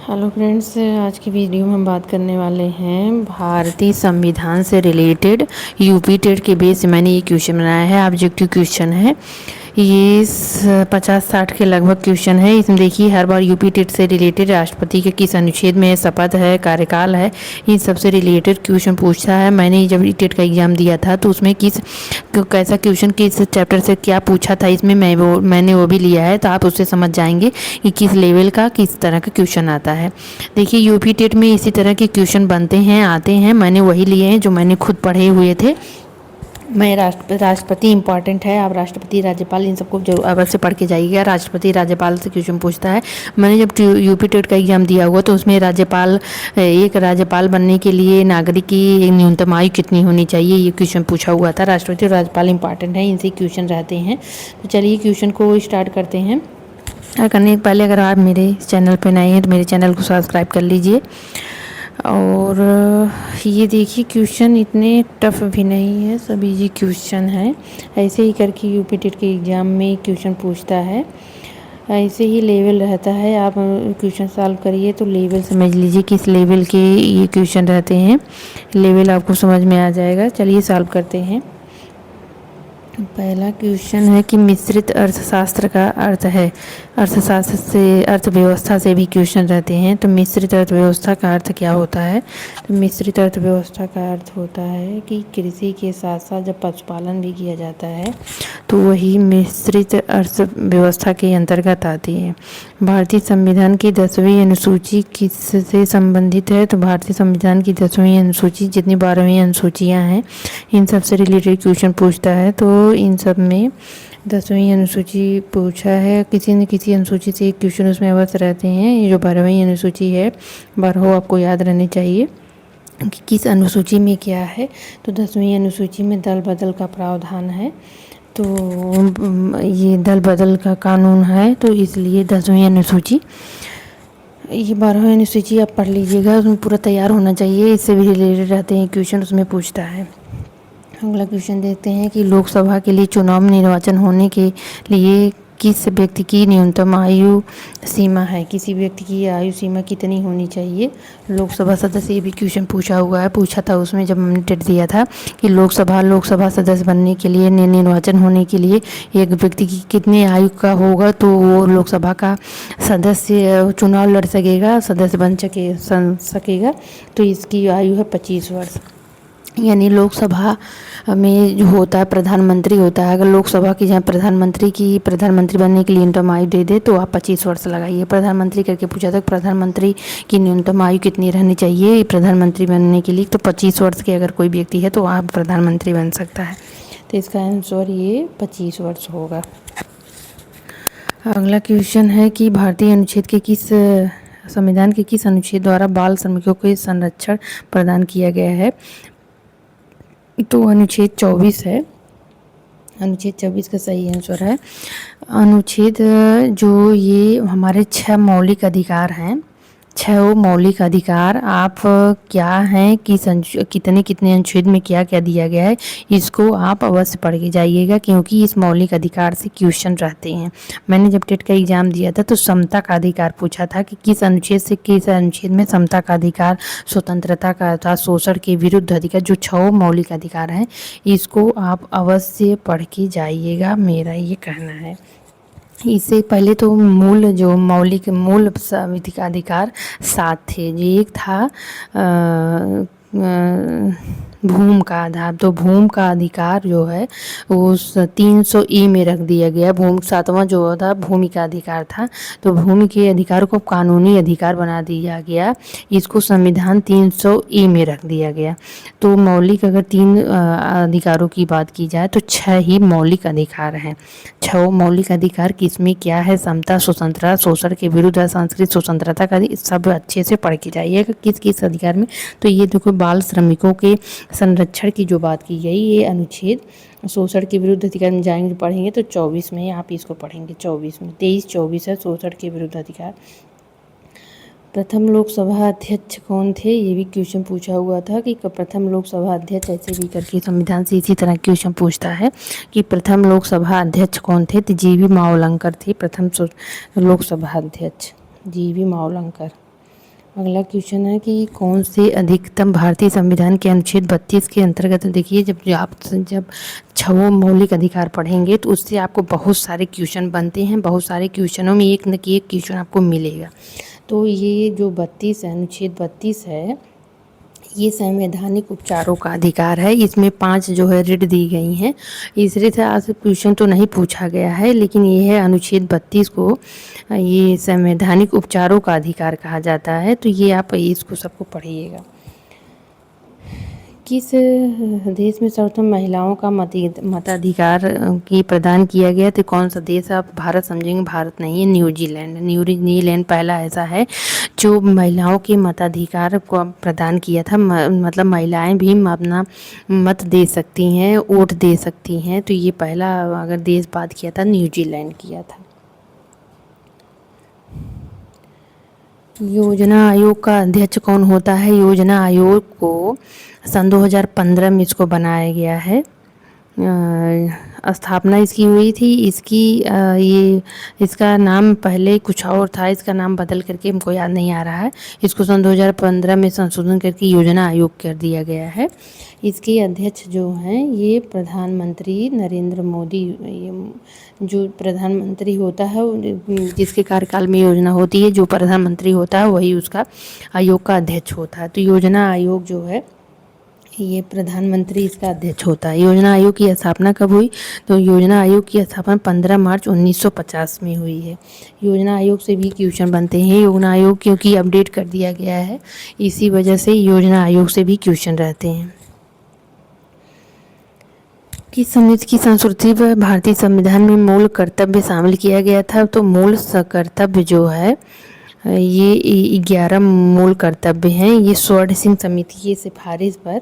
Hello friends, आज की video में हम बात करने वाले हैं भारतीय संविधान से रिलेटेड यूपी टेट के बेस मैंने ये क्वेश्चन बनाया है। ऑब्जेक्टिव क्वेश्चन है ये 50-60 के लगभग क्वेश्चन है। इसमें देखिए हर बार यूपी टेट से रिलेटेड राष्ट्रपति के किस अनुच्छेद में शपथ है, कार्यकाल है, इन सबसे रिलेटेड क्वेश्चन पूछता है। मैंने जब टेट का एग्ज़ाम दिया था तो उसमें कैसा क्वेश्चन किस चैप्टर से क्या पूछा था, इसमें मैंने वो भी लिया है, तो आप उससे समझ जाएंगे कि किस लेवल का किस तरह का क्वेश्चन आता है। देखिए यूपी टेट में इसी तरह के क्वेश्चन बनते हैं, आते हैं। मैंने वही लिए हैं जो मैंने खुद पढ़े हुए थे। मैं राष्ट्रपति इंपॉर्टेंट है, आप राष्ट्रपति राज्यपाल इन सबको जरूर अवश्य पढ़ के जाइएगा। राष्ट्रपति राज्यपाल से क्वेश्चन पूछता है। मैंने जब यूपी टेट का एग्जाम दिया हुआ तो उसमें एक राज्यपाल बनने के लिए नागरिक की न्यूनतम आयु कितनी होनी चाहिए, ये क्वेश्चन पूछा हुआ था। राष्ट्रपति और राज्यपाल इंपॉर्टेंट है, इनसे क्वेश्चन रहते हैं। तो चलिए क्वेश्चन को स्टार्ट करते हैं। करने के पहले अगर आप मेरे चैनल पर नए हैं तो मेरे चैनल को सब्सक्राइब कर लीजिए। और ये देखिए क्वेश्चन इतने टफ भी नहीं है, सब इजी क्वेश्चन है। ऐसे ही करके यूपी टेट के एग्ज़ाम में क्वेश्चन पूछता है, ऐसे ही लेवल रहता है। आप क्वेश्चन सॉल्व करिए तो लेवल समझ लीजिए किस लेवल के ये क्वेश्चन रहते हैं, लेवल आपको समझ में आ जाएगा। चलिए सॉल्व करते हैं। पहला क्वेश्चन है कि मिश्रित अर्थशास्त्र का अर्थ है। अर्थशास्त्र से अर्थव्यवस्था से भी क्वेश्चन रहते हैं। तो मिश्रित अर्थव्यवस्था का अर्थ क्या होता है? तो मिश्रित अर्थव्यवस्था का अर्थ होता है कि कृषि के साथ साथ जब पशुपालन भी किया जाता है तो वही मिश्रित अर्थव्यवस्था के अंतर्गत आती है। भारतीय संविधान की 10वीं अनुसूची किससे संबंधित है? तो भारतीय संविधान की 10वीं अनुसूची, जितनी 12वीं अनुसूचियाँ हैं, इन सब से रिलेटेड क्वेश्चन पूछता है। तो इन सब में 10वीं अनुसूची पूछा है, किसी न किसी अनुसूची से एक क्वेश्चन उसमें अवश्य रहते हैं। ये जो 12वीं अनुसूची है, 12 आपको याद रहनी चाहिए कि किस अनुसूची में क्या है। तो 10वीं अनुसूची में दल बदल का प्रावधान है, तो ये दल बदल का कानून है, तो इसलिए 10वीं अनुसूची। ये 12वीं अनुसूची आप पढ़ लीजिएगा, उसमें पूरा तैयार होना चाहिए, इससे भी रिलेटेड रहते हैं क्वेश्चन, उसमें पूछता है। अगला क्वेश्चन देखते हैं कि लोकसभा के लिए चुनाव में निर्वाचन होने के लिए किस व्यक्ति की न्यूनतम आयु सीमा है? किसी व्यक्ति की आयु सीमा कितनी होनी चाहिए? लोकसभा सदस्य, ये भी क्वेश्चन पूछा हुआ है, पूछा था उसमें जब हमने टेट दिया था कि लोकसभा सदस्य बनने के लिए, निर्वाचन होने के लिए एक व्यक्ति की कितनी आयु का होगा तो वो लोकसभा का सदस्य चुनाव लड़ सकेगा, सदस्य बन सकेगा। तो इसकी आयु है 25 वर्ष। यानी लोकसभा में जो होता है प्रधानमंत्री होता है, अगर लोकसभा की जहाँ प्रधानमंत्री बनने की न्यूनतम आयु दे दे तो आप 25 वर्ष लगाइए। प्रधानमंत्री करके पूछा था प्रधानमंत्री की न्यूनतम आयु कितनी रहनी चाहिए प्रधानमंत्री बनने के लिए, तो 25 वर्ष के अगर कोई व्यक्ति है तो आप प्रधानमंत्री बन सकता है। तो इसका आंसर ये 25 वर्ष होगा। अगला क्वेश्चन है कि भारतीय अनुच्छेद के संविधान के किस अनुच्छेद द्वारा बाल श्रमिकों को संरक्षण प्रदान किया गया है? तो अनुच्छेद 24 है, अनुच्छेद 24 का सही आंसर है। अनुच्छेद जो ये हमारे 6 मौलिक अधिकार हैं, 6 मौलिक अधिकार आप क्या हैं कि कितने अनुच्छेद में क्या क्या दिया गया है, इसको आप अवश्य पढ़ के जाइएगा, क्योंकि इस मौलिक अधिकार से क्वेश्चन रहते हैं। मैंने जब टेट का एग्ज़ाम दिया था तो समता का अधिकार पूछा था कि किस अनुच्छेद से किस अनुच्छेद में समता का अधिकार, स्वतंत्रता का अर्थात शोषण के विरुद्ध अधिकार, जो 6 मौलिक अधिकार हैं, इसको आप अवश्य पढ़ के जाइएगा, मेरा ये कहना है। इससे पहले तो मूल अधिकार 7 थे। एक था भूमि का आधार, तो भूमि का अधिकार जो है वो 300 में रख दिया गया। 7वां जो था भूमि का अधिकार था, तो भूमि के अधिकार को कानूनी अधिकार बना दिया गया, इसको संविधान 300 में रख दिया गया। तो मौलिक अगर 3 अधिकारों की बात की जाए तो 6 ही मौलिक अधिकार हैं। 6 मौलिक अधिकार किसमें क्या है? समता, स्वतंत्रता, शोषण के विरुद्ध, सांस्कृतिक स्वतंत्रता का, सब अच्छे से पढ़ के जाइएगा किस किस अधिकार में। तो ये देखो बाल श्रमिकों के संरक्षण की जो बात की गई, ये अनुच्छेद शोषण के विरुद्ध अधिकार में जाएंगे पढ़ेंगे तो 24 में आप इसको पढ़ेंगे, 24 में 23-24 है शोषण के विरुद्ध अधिकार। प्रथम लोकसभा अध्यक्ष कौन थे? ये भी क्वेश्चन पूछा हुआ था कि प्रथम लोकसभा अध्यक्ष, ऐसे भी करके संविधान से इसी तरह क्वेश्चन पूछता है कि प्रथम लोकसभा अध्यक्ष कौन थे? तो GV मावलंकर थे प्रथम लोकसभा अध्यक्ष, GV मावलंकर। अगला क्वेश्चन है कि कौन से अधिकतम भारतीय संविधान के अनुच्छेद 32 के अंतर्गत, देखिए जब छह मौलिक अधिकार पढ़ेंगे तो उससे आपको बहुत सारे क्वेश्चन बनते हैं, बहुत सारे क्वेश्चनों में एक न कि एक क्वेश्चन आपको मिलेगा। तो ये जो 32 है, अनुच्छेद 32 है, ये संवैधानिक उपचारों का अधिकार है। इसमें 5 जो है रिट दी गई हैं। इससे से आज क्वेश्चन तो नहीं पूछा गया है, लेकिन ये है अनुच्छेद 32 को ये संवैधानिक उपचारों का अधिकार कहा जाता है। तो ये आप इसको सबको पढ़िएगा। किस देश में सर्वप्रथम महिलाओं का मताधिकार की प्रदान किया गया? तो कौन सा देश आप भारत समझेंगे, भारत नहीं है, न्यूजीलैंड। न्यूजीलैंड पहला ऐसा है जो महिलाओं के मताधिकार को प्रदान किया था। मतलब महिलाएं भी अपना मत दे सकती हैं, वोट दे सकती हैं। तो ये पहला अगर देश बात किया था, न्यूजीलैंड किया था। योजना आयोग का अध्यक्ष कौन होता है? योजना आयोग को सन 2015 में इसको बनाया गया है। स्थापना इसकी हुई थी। इसका नाम पहले कुछ और था, इसका नाम बदल करके हमको याद नहीं आ रहा है। इसको सन 2015 में संशोधन करके योजना आयोग कर दिया गया है। इसके अध्यक्ष जो हैं ये प्रधानमंत्री नरेंद्र मोदी, ये जो प्रधानमंत्री होता है, जिसके कार्यकाल में योजना होती है, जो प्रधानमंत्री होता है वही उसका आयोग का अध्यक्ष होता है। तो योजना आयोग जो है ये प्रधानमंत्री इसका अध्यक्ष होता है। योजना आयोग की स्थापना कब हुई? तो योजना आयोग की स्थापना 15 मार्च 1950 में हुई है। योजना आयोग से भी क्वेश्चन बनते हैं। योजना आयोग क्योंकि अपडेट कर दिया गया है, इसी वजह से योजना आयोग से भी क्वेश्चन रहते हैं। किस समिति की संस्कृति व भारतीय संविधान में मूल कर्तव्य शामिल किया गया था? तो मूल कर्तव्य जो है ये 11 मूल कर्तव्य हैं। ये स्वर्ण सिंह समिति की सिफारिश पर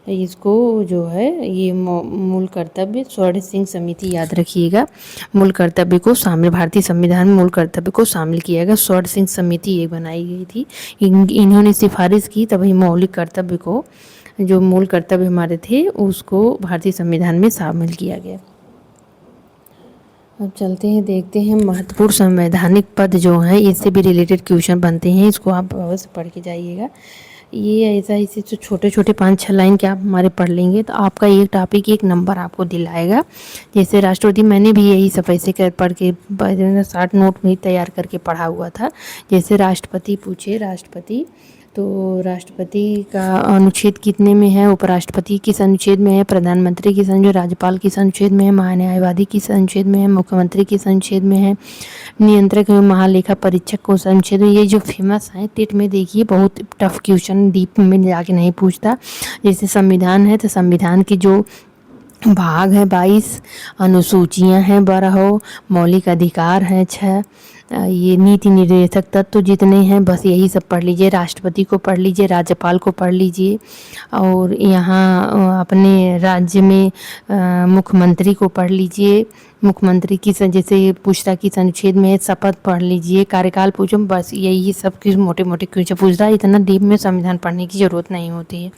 इसको जो है ये मूल कर्तव्य स्वर्ण सिंह समिति, याद रखिएगा, मूल कर्तव्य को शामिल, भारतीय संविधान में मूल कर्तव्य को शामिल किया गया। स्वर्ण सिंह समिति एक बनाई गई थी, इन्होंने सिफारिश की, तभी मौलिक कर्तव्य को, जो मूल कर्तव्य हमारे थे, उसको भारतीय संविधान में शामिल किया गया। अब चलते हैं, देखते हैं महत्वपूर्ण संवैधानिक पद जो हैं, इससे भी रिलेटेड क्वेश्चन बनते हैं। इसको आप अवश्य पढ़ के जाइएगा। ये ऐसा इसे तो छोटे छोटे 5-6 लाइन के आप हमारे पढ़ लेंगे तो आपका एक टॉपिक एक नंबर आपको दिलाएगा। जैसे राष्ट्रपति, मैंने भी यही सब ऐसे कर पढ़ के 60 नोट में तैयार करके पढ़ा हुआ था। जैसे राष्ट्रपति पूछे, राष्ट्रपति, तो राष्ट्रपति का अनुच्छेद कितने में है? उपराष्ट्रपति किस अनुच्छेद में है? प्रधानमंत्री किस अनुच्छेद, राज्यपाल किस अनुच्छेद में है? महान्यायवादी किस अनुच्छेद में है? मुख्यमंत्री किस अनुच्छेद में है? नियंत्रक एवं महालेखा परीक्षक कौन अनुच्छेद में? ये जो फेमस है, टेट में देखिए बहुत टफ क्वेश्चन, डीप में जाके नहीं पूछता। जैसे संविधान है तो संविधान की जो भाग है 22, अनुसूचियां हैं 12, मौलिक अधिकार हैं 6, ये नीति निर्देशक तत्व जितने हैं, बस यही सब पढ़ लीजिए। राष्ट्रपति को पढ़ लीजिए, राज्यपाल को पढ़ लीजिए, और यहाँ अपने राज्य में मुख्यमंत्री को पढ़ लीजिए। मुख्यमंत्री की जैसे पूछता किस अनुच्छेद में है, शपथ पढ़ लीजिए, कार्यकाल पूछो, बस यही सब कुछ मोटे मोटे क्वेश्चन पूछता है। इतना डीप में संविधान पढ़ने की ज़रूरत नहीं होती है।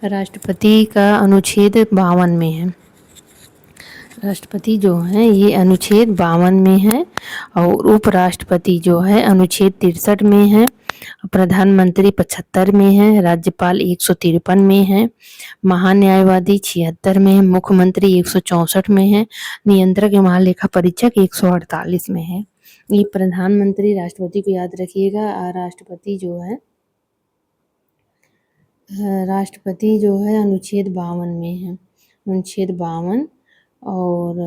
राष्ट्रपति का अनुच्छेद 52 में है। राष्ट्रपति जो है ये अनुच्छेद 52 में है, और उपराष्ट्रपति जो है अनुच्छेद 63 में है, प्रधानमंत्री 75 में है, राज्यपाल 153 में है, महान्यायवादी 76 में है, मुख्यमंत्री 164 में है, नियंत्रक एवं महालेखा परीक्षक 148 में है। ये प्रधानमंत्री, राष्ट्रपति को याद रखिएगा। राष्ट्रपति जो है अनुच्छेद 52 में है, अनुच्छेद 52। और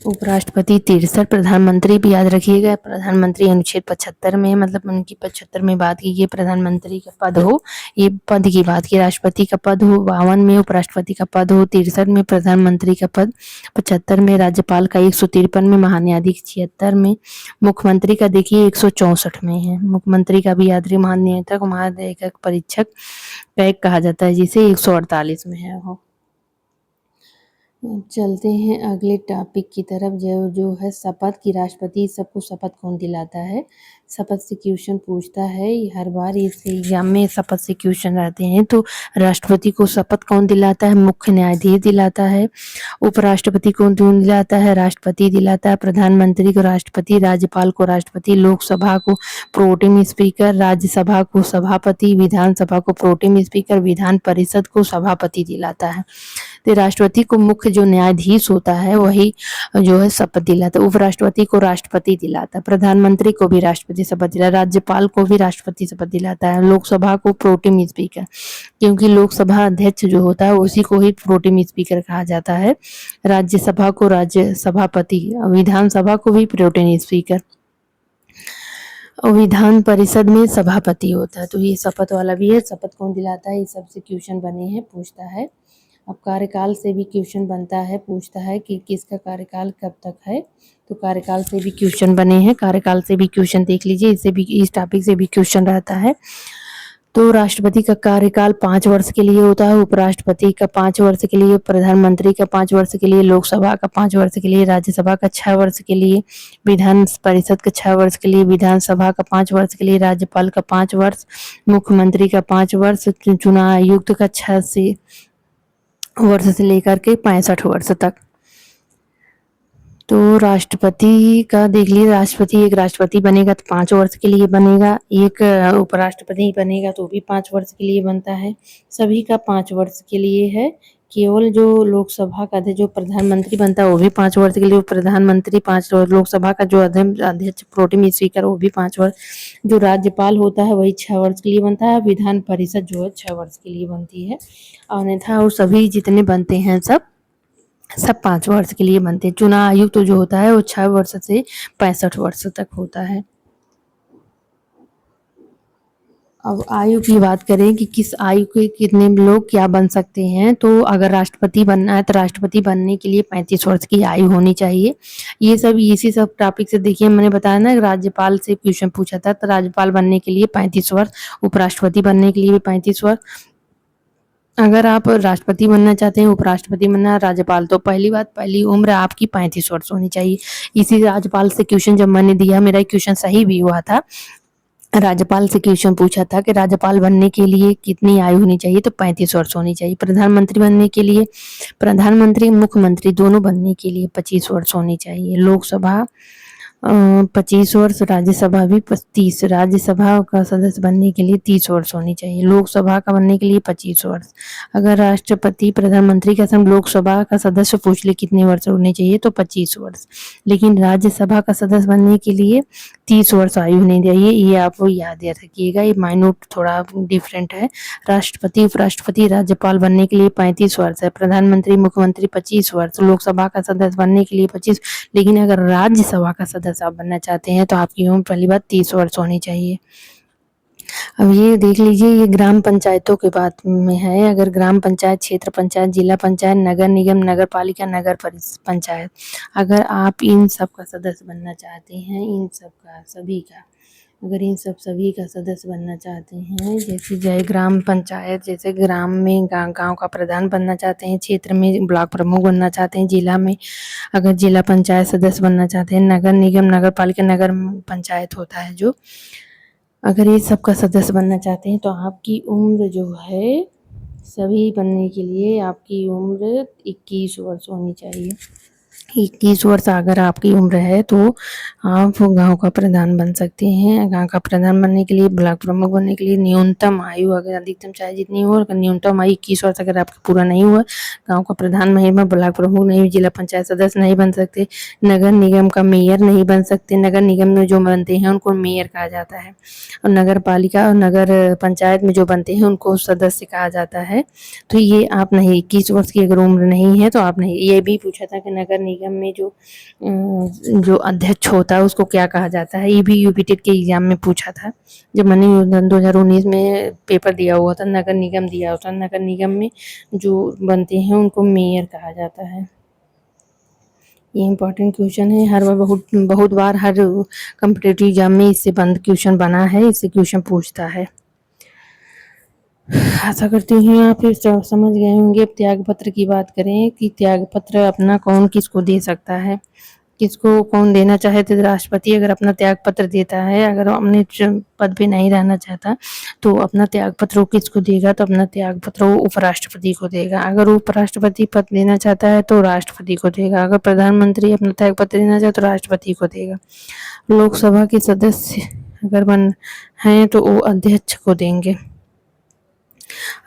उपराष्ट्रपति 63, प्रधानमंत्री भी याद रखिएगा, प्रधानमंत्री अनुच्छेद 75 में है, मतलब उनकी 75 में बात की, ये प्रधानमंत्री का पद हो, ये पद की बात की, राष्ट्रपति का पद हो 52 में, उपराष्ट्रपति का पद हो 63 में, प्रधानमंत्री का पद 75 में, राज्यपाल का 153 में, महान्यायाधीश 76 में, मुख्यमंत्री का देखिए 164 में है। मुख्यमंत्री का भी याद रखिए, महानियंत्रक महालेखा परीक्षक का एक कहा जाता है, जिसे 148 में है वो। चलते हैं अगले टॉपिक की तरफ जो है शपथ की। राष्ट्रपति सबको शपथ कौन दिलाता है? शपथ से क्वेश्चन पूछता है हर बार, इस एग्जाम में शपथ से क्वेश्चन रहते हैं। तो राष्ट्रपति को शपथ कौन दिलाता है? मुख्य न्यायाधीश दिलाता है। उपराष्ट्रपति को कौन दिलाता है? राष्ट्रपति दिलाता है। प्रधानमंत्री को राष्ट्रपति, राज्यपाल को राष्ट्रपति, लोकसभा को प्रोटेम स्पीकर, राज्यसभा को सभापति, विधानसभा को प्रोटेम स्पीकर, विधान परिषद को सभापति दिलाता है। तो राष्ट्रपति को मुख्य जो न्यायाधीश होता है वही जो है शपथ दिलाता है। उपराष्ट्रपति को राष्ट्रपति दिलाता है, प्रधानमंत्री को भी राष्ट्रपति शपथ दिलाता है, राज्यपाल को भी राष्ट्रपति शपथ दिलाता है, लोकसभा को प्रोटेम स्पीकर, क्योंकि लोकसभा अध्यक्ष जो होता है उसी को ही प्रोटेम स्पीकर कहा जाता है, राज्यसभा को राज्य सभापति, विधानसभा को भी प्रोटेम स्पीकर, विधान परिषद में सभापति होता है। तो ये शपथ वाला भी है। शपथ कौन दिलाता है? ये सबसे क्वेश्चन बने हैं, पूछता है। अब कार्यकाल से भी क्वेश्चन बनता है, पूछता है कि किसका कार्यकाल कब तक है। तो कार्यकाल से भी क्वेश्चन बने हैं, कार्यकाल से भी क्वेश्चन देख लीजिए, इससे भी, इस टॉपिक से भी क्वेश्चन रहता है। तो राष्ट्रपति का कार्यकाल 5 वर्ष के लिए होता है, उपराष्ट्रपति का 5 वर्ष के लिए, प्रधानमंत्री का 5 वर्ष के लिए, लोकसभा का 5 वर्ष के लिए, राज्यसभा का 6 वर्ष के लिए, विधान परिषद का 6 वर्ष के लिए, विधानसभा का 5 वर्ष के लिए, राज्यपाल का 5 वर्ष, मुख्यमंत्री का 5 वर्ष, चुनाव आयुक्त का 6 वर्ष से लेकर के 65 वर्ष तक। तो राष्ट्रपति का देख लीजिए, राष्ट्रपति, एक राष्ट्रपति बनेगा तो 5 वर्ष के लिए बनेगा, एक उपराष्ट्रपति बनेगा तो भी 5 वर्ष के लिए बनता है, सभी का 5 वर्ष के लिए है। केवल जो लोकसभा का जो प्रधानमंत्री बनता है वो भी 5 वर्ष के लिए, प्रधानमंत्री 5 वर्ष, लोकसभा का जो अध्यक्ष प्रोटेम स्पीकर वो भी 5 वर्ष, जो राज्यपाल होता है वही 6 वर्ष के लिए बनता है, विधान परिषद जो है 6 वर्ष के लिए बनती है, अन्यथा और सभी जितने बनते हैं सब 5 वर्ष के लिए बनते हैं। चुनाव आयुक्त तो जो होता है वो 6 वर्ष से 65 वर्ष तक होता है। अब आयु की बात करें कि किस आयु के कितने लोग क्या बन सकते हैं, तो अगर राष्ट्रपति बनना है तो राष्ट्रपति बनने के लिए 35 वर्ष की आयु होनी चाहिए। ये सब इसी सब टॉपिक से देखिए, मैंने बताया ना, राज्यपाल से क्वेश्चन पूछा था, तो राज्यपाल बनने के लिए 35 वर्ष, उपराष्ट्रपति बनने के लिए भी 35 वर्ष। अगर आप राष्ट्रपति बनना चाहते हैं, उपराष्ट्रपति बनना, राज्यपाल, तो पहली उम्र आपकी 35 वर्ष होनी चाहिए। इसी राज्यपाल से क्वेश्चन जब मैंने दिया, मेरा क्वेश्चन सही भी हुआ था, राज्यपाल से क्वेश्चन पूछा था कि राज्यपाल बनने के लिए कितनी आयु होनी चाहिए, तो 35 वर्ष होनी चाहिए। प्रधानमंत्री बनने के लिए, प्रधानमंत्री मुख्यमंत्री दोनों बनने के लिए 25 वर्ष होनी चाहिए। लोकसभा 25 वर्ष, राज्यसभा भी 30, राज्यसभा का सदस्य बनने के लिए 30 वर्ष होनी चाहिए, लोकसभा का बनने के लिए 25 वर्ष। अगर राष्ट्रपति प्रधानमंत्री का सम लोकसभा का सदस्य पूछ ले कितने वर्ष होने चाहिए, तो 25 वर्ष, लेकिन राज्यसभा का सदस्य बनने के लिए 30 वर्ष आयु होनी चाहिए। ये आप याद रखिएगा, ये माइन्यूट थोड़ा डिफरेंट है। राष्ट्रपति, उपराष्ट्रपति, राज्यपाल बनने के लिए 35 वर्ष है, प्रधानमंत्री मुख्यमंत्री 25 वर्ष, लोकसभा का सदस्य बनने के लिए 25, लेकिन अगर राज्यसभा का सदस्य आप बनना चाहते हैं तो आपकी उम्र पहली बात 30 वर्ष होनी चाहिए। अब ये देख लीजिए, ये ग्राम पंचायतों के बात में है। अगर ग्राम पंचायत, क्षेत्र पंचायत, जिला पंचायत, नगर निगम, नगर पालिका, नगर पंचायत, अगर आप इन सब का सदस्य बनना चाहते हैं, इन सब का, सभी का, अगर इन सब सभी का सदस्य बनना चाहते हैं, जैसे जय ग्राम पंचायत, जैसे ग्राम में गांव का प्रधान बनना चाहते हैं, क्षेत्र में ब्लॉक प्रमुख बनना चाहते हैं, जिला में अगर जिला पंचायत सदस्य बनना चाहते हैं, नगर निगम, नगर पालिका, नगर पंचायत होता है जो, अगर ये सब का सदस्य बनना चाहते हैं तो आपकी उम्र जो है, सभी बनने के लिए आपकी उम्र 21 वर्ष होनी चाहिए। 21 वर्ष अगर आपकी उम्र है तो आप गांव का प्रधान बन सकते हैं। गांव का प्रधान बनने के लिए, ब्लॉक प्रमुख बनने के लिए न्यूनतम आयु, अगर अधिकतम चाहे जितनी हो, अगर न्यूनतम आयु 21 वर्ष अगर आपका पूरा नहीं हुआ, गांव का प्रधान नहीं बन, ब्लॉक प्रमुख नहीं, जिला पंचायत सदस्य नहीं बन सकते, नगर निगम का मेयर नहीं बन सकते। नगर निगम में जो बनते हैं उनको मेयर कहा जाता है, और नगर पालिका और नगर पंचायत में जो बनते हैं उनको सदस्य कहा जाता है। तो ये आप नहीं, 21 वर्ष की अगर उम्र नहीं है तो आप नहीं। ये भी पूछा था कि नगर निगम में जो अध्यक्ष होता है उसको क्या कहा जाता है, ये भी यूपी टेट के एग्जाम में पूछा था, जब मैंने 2019 में पेपर दिया हुआ था, नगर निगम दिया हुआ था, नगर निगम में जो बनते हैं उनको मेयर कहा जाता है। ये इम्पोर्टेंट क्वेश्चन है, हर बार बहुत बार हर कॉम्पिटिटिव एग्जाम में इससे बंद क्वेश्चन बना है, इससे क्वेश्चन पूछता है। आशा करती हूँ आप इस समझ गए होंगे। अब त्याग पत्र की बात करें कि त्याग पत्र अपना कौन किसको दे सकता है, किसको कौन देना चाहे। तो राष्ट्रपति अगर अपना त्याग पत्र देता है, अगर अपने पद पे नहीं रहना चाहता तो अपना त्याग पत्र वो किसको देगा, तो अपना त्याग पत्र वो उपराष्ट्रपति को देगा। अगर वो उपराष्ट्रपति पद लेना चाहता है तो राष्ट्रपति को देगा। अगर प्रधानमंत्री अपना त्याग पत्र देना चाहे तो राष्ट्रपति को देगा। लोकसभा के सदस्य अगर बन हैं तो वो अध्यक्ष को देंगे।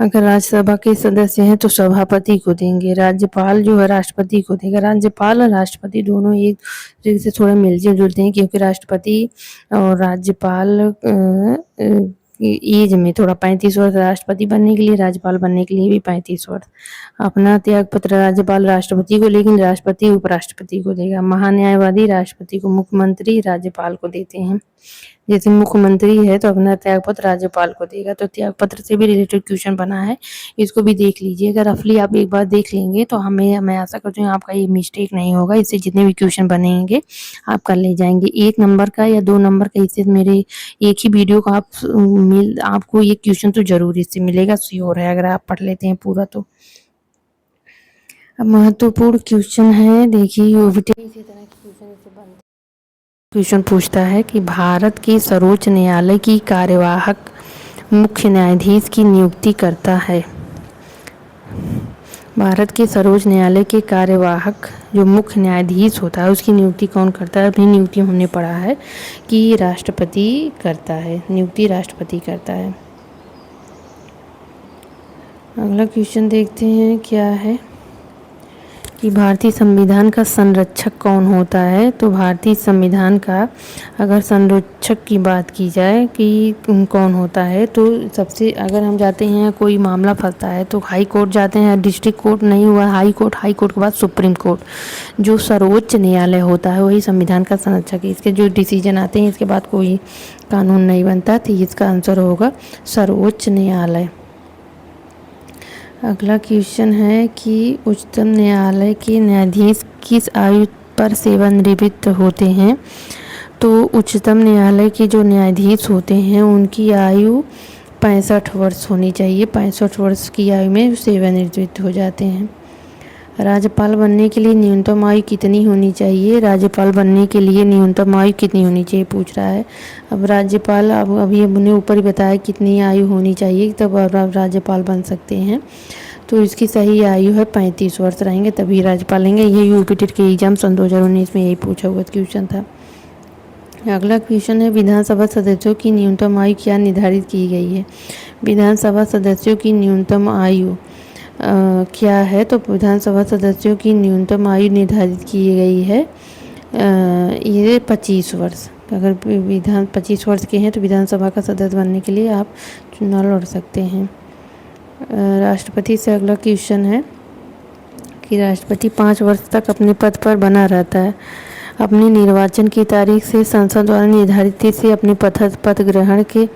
अगर राज्यसभा के सदस्य हैं तो सभापति को देंगे। राज्यपाल जो है राष्ट्रपति को देगा। राज्यपाल और राष्ट्रपति दोनों एक दूसरे से थोड़ा मिलते जुलते हैं, क्योंकि राष्ट्रपति और राज्यपाल एज में थोड़ा 35 वर्ष, राष्ट्रपति बनने के लिए, राज्यपाल बनने के लिए भी 35 वर्ष। अपना त्याग पत्र राज्यपाल राष्ट्रपति को, लेकिन राष्ट्रपति उपराष्ट्रपति को देगा। महान्यायवादी राष्ट्रपति को, मुख्यमंत्री राज्यपाल को देते हैं। जैसे मुख्यमंत्री है तो अपना त्याग पत्र राज्यपाल को देगा। तो त्याग पत्र से भी रिलेटेड क्वेश्चन बना है, इसको भी देख लीजिए। अगर रफली आप एक बार देख लेंगे तो मैं आशा करती हूँ आपका ये मिस्टेक नहीं होगा। इससे जितने भी क्वेश्चन बनेंगे आप कर ले जाएंगे। 1 नंबर का या 2 नंबर का, इससे मेरे एक ही वीडियो को आपको ये क्वेश्चन तो जरूर इससे मिलेगा, श्योर है, अगर आप पढ़ लेते हैं पूरा तो। अब महत्वपूर्ण क्वेश्चन है, देखिए यूपीटी इसी तरह के क्वेश्चन इससे बनते। क्वेश्चन पूछता है कि भारत के सर्वोच्च न्यायालय की कार्यवाहक मुख्य न्यायाधीश की नियुक्ति करता है। भारत के सर्वोच्च न्यायालय के कार्यवाहक जो मुख्य न्यायाधीश होता है उसकी नियुक्ति कौन करता है। अपनी नियुक्ति हमने पढ़ा है कि राष्ट्रपति करता है, नियुक्ति राष्ट्रपति करता है। अगला क्वेश्चन देखते हैं क्या है कि भारतीय संविधान का संरक्षक कौन होता है। तो भारतीय संविधान का अगर संरक्षक की बात की जाए कि कौन होता है, तो सबसे अगर हम जाते हैं कोई मामला फंसता है तो हाई कोर्ट जाते हैं, डिस्ट्रिक्ट कोर्ट नहीं हुआ हाई कोर्ट, हाई कोर्ट के बाद सुप्रीम कोर्ट। जो सर्वोच्च न्यायालय होता है वही संविधान का संरक्षक है। इसके जो डिसीजन आते हैं इसके बाद कोई कानून नहीं बनता, तो इसका आंसर होगा सर्वोच्च न्यायालय। अगला क्वेश्चन है कि उच्चतम न्यायालय के न्यायाधीश किस आयु पर सेवानिवृत्त होते हैं। तो उच्चतम न्यायालय के जो न्यायाधीश होते हैं उनकी आयु 65 वर्ष होनी चाहिए। 65 वर्ष की आयु में सेवानिवृत्त हो जाते हैं। राज्यपाल बनने के लिए न्यूनतम आयु कितनी होनी चाहिए। राज्यपाल बनने के लिए न्यूनतम आयु कितनी होनी चाहिए पूछ रहा है। अब राज्यपाल अब अभी हमने ऊपर ही बताया कितनी आयु होनी चाहिए, तब आप राज्यपाल बन सकते हैं। तो इसकी सही आयु है 35 वर्ष रहेंगे तभी राज्यपाल लेंगे। ये यूपीटी के एग्जाम सन 2019 में यही पूछा हुआ क्वेश्चन था। अगला क्वेश्चन है विधानसभा सदस्यों की न्यूनतम आयु क्या निर्धारित की गई है। विधानसभा सदस्यों की न्यूनतम आयु क्या है। तो विधानसभा सदस्यों की न्यूनतम आयु निर्धारित की गई है ये 25 वर्ष। अगर 25 वर्ष के हैं तो विधानसभा का सदस्य बनने के लिए आप चुनाव लड़ सकते हैं। राष्ट्रपति से अगला क्वेश्चन है कि राष्ट्रपति 5 वर्ष तक अपने पद पर बना रहता है। अपने निर्वाचन की तारीख से संसद द्वारा निर्धारित तिथि से अपने पद ग्रहण के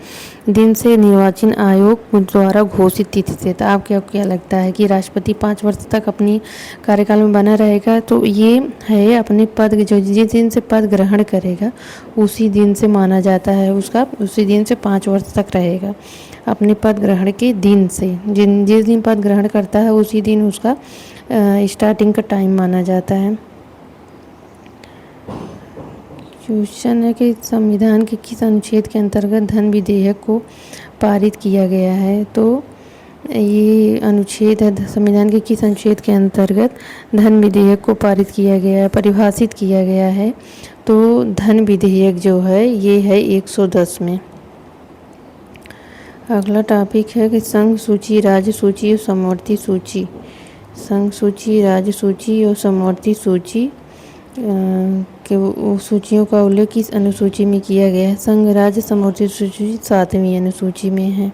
दिन से निर्वाचन आयोग द्वारा घोषित तिथि से। तो आपको क्या लगता है कि राष्ट्रपति 5 वर्ष तक अपनी कार्यकाल में बना रहेगा। तो ये है अपने पद जो जिस दिन से पद ग्रहण करेगा उसी दिन से माना जाता है उसका, उसी दिन से 5 वर्ष तक रहेगा। अपने पद ग्रहण के दिन से, जिस दिन पद ग्रहण करता है उसी दिन उसका स्टार्टिंग का टाइम माना जाता है। क्वेश्चन है कि संविधान के किस अनुच्छेद के अंतर्गत धन विधेयक को पारित किया गया है। तो ये अनुच्छेद है संविधान के किस अनुच्छेद के अंतर्गत धन विधेयक को पारित किया गया है, परिभाषित किया गया है। तो धन विधेयक जो है ये है 110 में। अगला टॉपिक है कि संघ सूची, राज्य सूची और समवर्ती सूची। संघ सूची, राज्य सूची और समवर्ती सूची के सूचियों का उल्लेख किस अनुसूची में किया गया है। संघ राज्य समवर्ती सूची 7वीं अनुसूची में है।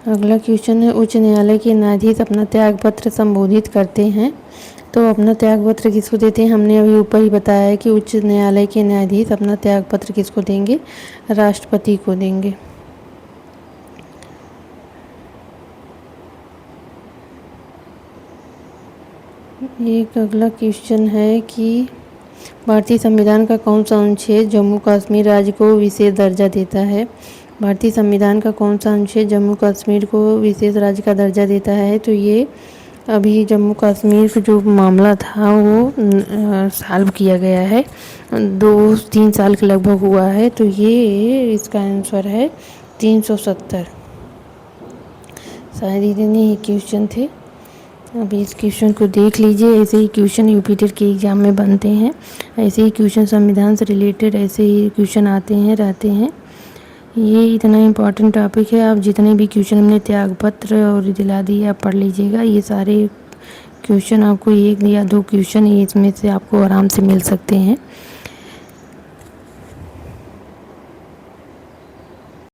अगला क्वेश्चन है उच्च न्यायालय के न्यायाधीश अपना त्याग पत्र संबोधित करते हैं। तो अपना त्याग पत्र किसको देते हैं, हमने अभी ऊपर ही बताया है कि उच्च न्यायालय के न्यायाधीश अपना त्याग पत्र किसको देंगे, राष्ट्रपति को देंगे। एक अगला क्वेश्चन है कि भारतीय संविधान का कौन सा अनुच्छेद जम्मू कश्मीर राज्य को विशेष दर्जा देता है। भारतीय संविधान का कौन सा अनुच्छेद जम्मू कश्मीर को विशेष राज्य का दर्जा देता है? तो ये अभी जम्मू कश्मीर का जो मामला था वो सॉल्व किया गया है, 2-3 साल के लगभग हुआ है। तो ये इसका आंसर है 370। शायद इतने ही क्वेश्चन थे। अभी इस क्वेश्चन को देख लीजिए। ऐसे ही क्वेश्चन यूपीटेट के एग्ज़ाम में बनते हैं, ऐसे ही क्वेश्चन संविधान से रिलेटेड ऐसे ही क्वेश्चन आते हैं रहते हैं। ये इतना इम्पॉर्टेंट टॉपिक है। आप जितने भी क्वेश्चन हमने त्यागपत्र और दिला दिए आप पढ़ लीजिएगा। ये सारे क्वेश्चन आपको 1 या 2 क्वेश्चन इसमें से आपको आराम से मिल सकते हैं।